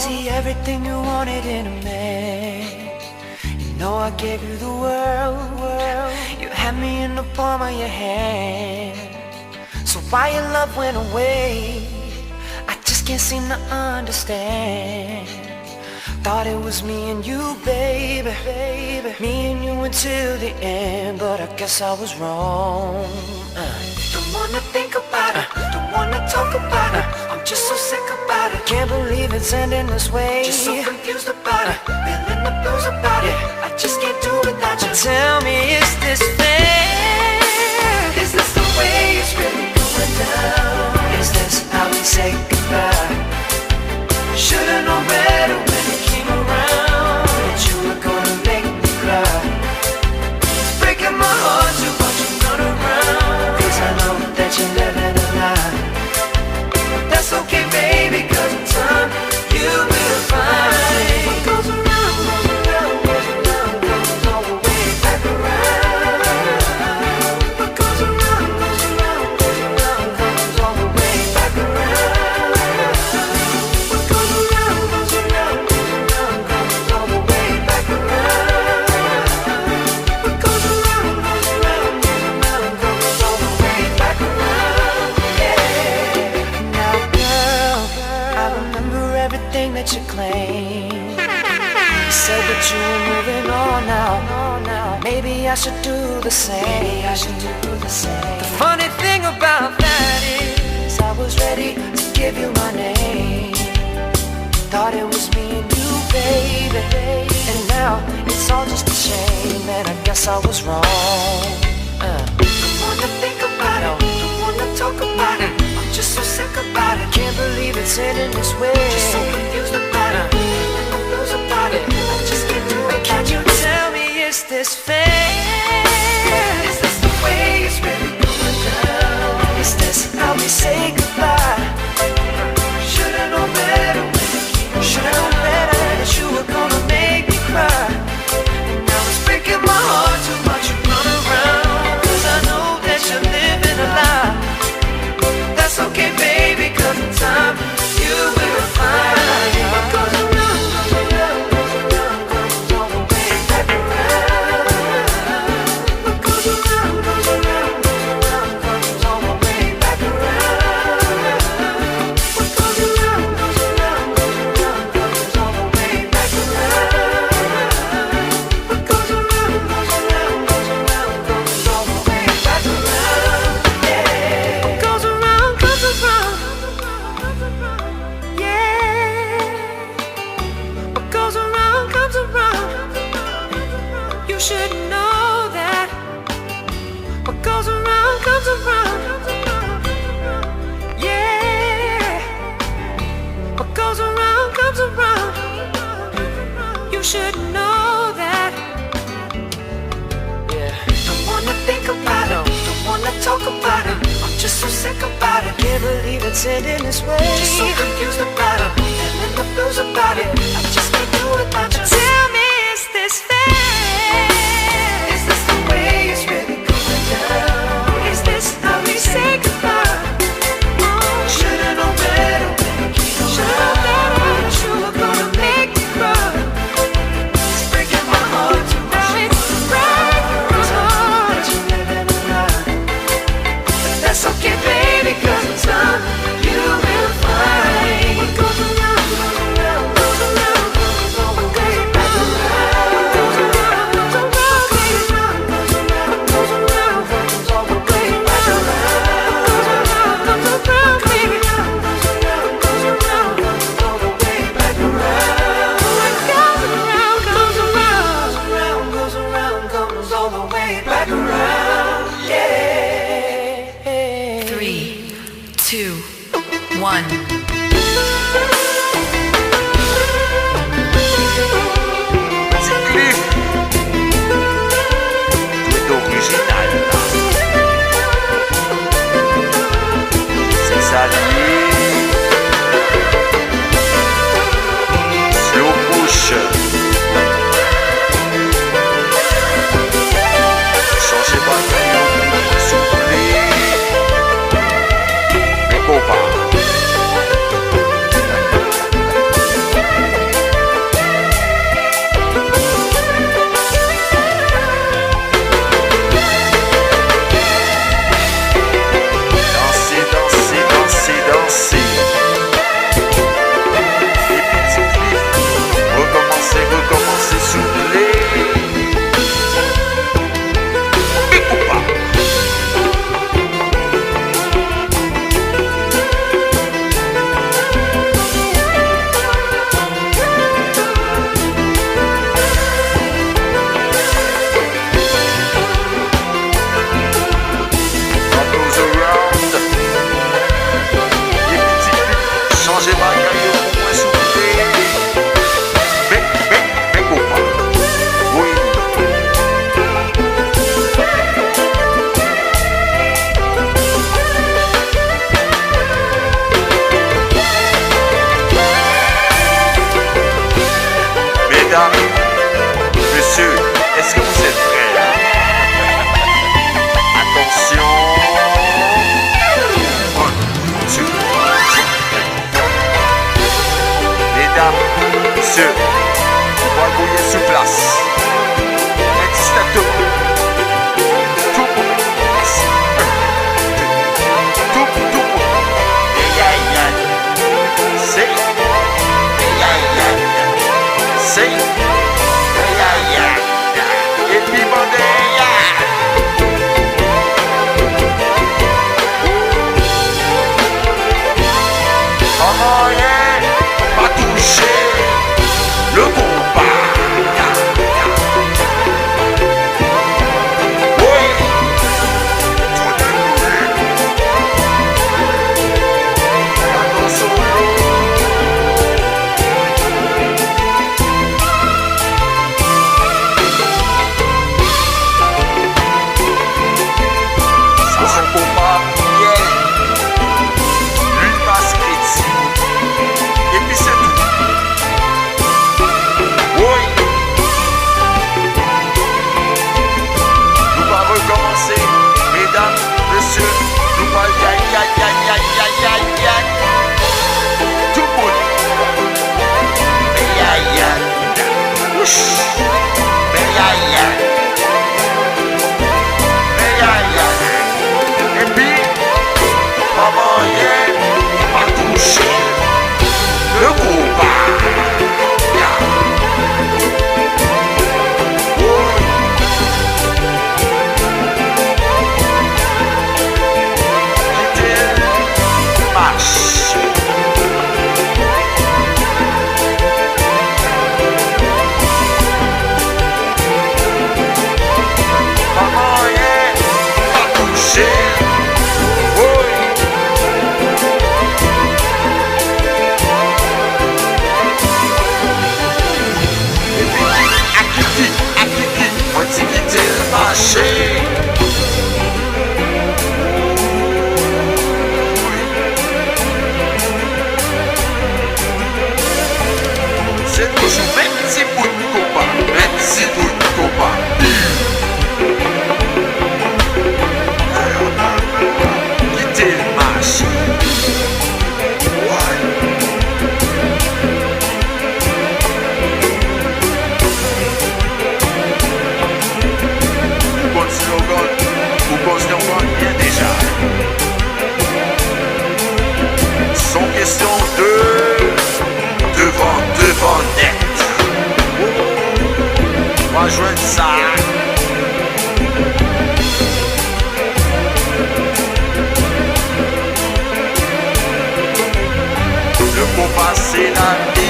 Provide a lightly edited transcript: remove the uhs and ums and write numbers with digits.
Is he everything you wanted in a man? You know I gave you the world. You had me in the palm of your hand. So why your love went away, I just can't seem to understand. Thought it was me and you, baby, me and you until the end, but I guess I was wrong. Don't wanna think about it, don't wanna talk about it. I'm just so sick about it. Can't believe it's ending this way. Just so confused about it, feeling the blues about it. I just can't do without you. Tell me, is this fair? Is this the way it's really going down? Is this how we say goodbye? Should've known better when it came around, that you were gonna make me cry. It's breaking my heart to watch you run around, 'cause I know that you're living a lie. But that's okay, baby, 'cause in time you will find what goes around, goes around, goes around, comes all the way back around. What goes around, goes around, goes around, comes all the way back around. That you claim. You said that you were moving on now. Maybe I should do the same. The funny thing about that is I was ready to give you my name. Thought it was me and you, baby. And now it's all just a shame, and I guess I was wrong. Don't wanna think about it, don't wanna talk about it. I'm just so sick about it. Can't believe it's ending this way. Just so confused about it, feeling the blues about it. I just can't do it. Can you tell me, is this fair? Is this the way it's really going down? Is this how we say goodbye? Should've known better when it came around. Should've known better that you were gonna make me cry. And now it's breaking my heart to watch you run around, 'cause I know that you're living a lie. That's okay, baby, 'cause in time you will find what goes around, goes around, goes around, comes all the way back around. What goes around, goes around, goes around, comes all the way back around. What goes around, goes around, goes around, comes all the way back around. What goes around, goes around, goes around, comes all the way back around. Yeah. What goes around comes around. Yeah. What goes around comes around. You should know that. What goes around comes around. Yeah. What goes around comes around. You should know that. Yeah. Don't wanna think about it, don't wanna talk about it. I'm just so sick about it. Can't believe it's ending this way. Just so confused about it, feeling the blues about it. I just can't do it without you. Tell me, is this fair? Is this the way it's really going down? Is this how we say goodbye? Should've known better when it came around. Should've known better that you were gonna make me cry. It's breaking my heart to watch you run around, that you're living a lie. But that's okay, baby, 'cause in time you will find what goes around. Mesdames, messieurs, est-ce que vous êtes prêts là? Attention. 1, 2, 3. Mesdames, messieurs, on va bouiller sur place. Exactement. Tout le monde. Tout le monde. C'est. C'est. Et puis comment rien pas toucher le Konpa. Oui, tout de ça c'est Konpa, l'huile masquette. Et puis c'est tout. Oui. Nous allons recommencer, mesdames, messieurs. Nous allons tout le monde. Ouch. Et puis, maman, pas toucher le Konpa. C'est toujours un petit bout de Konpa, un petit bout de Konpa. Quitter le marché. Ouais. Bon slogan, ou bon slogan, bien déjà. Sans question de devant net. On va joindre ça. Le Konpa c'est la vie.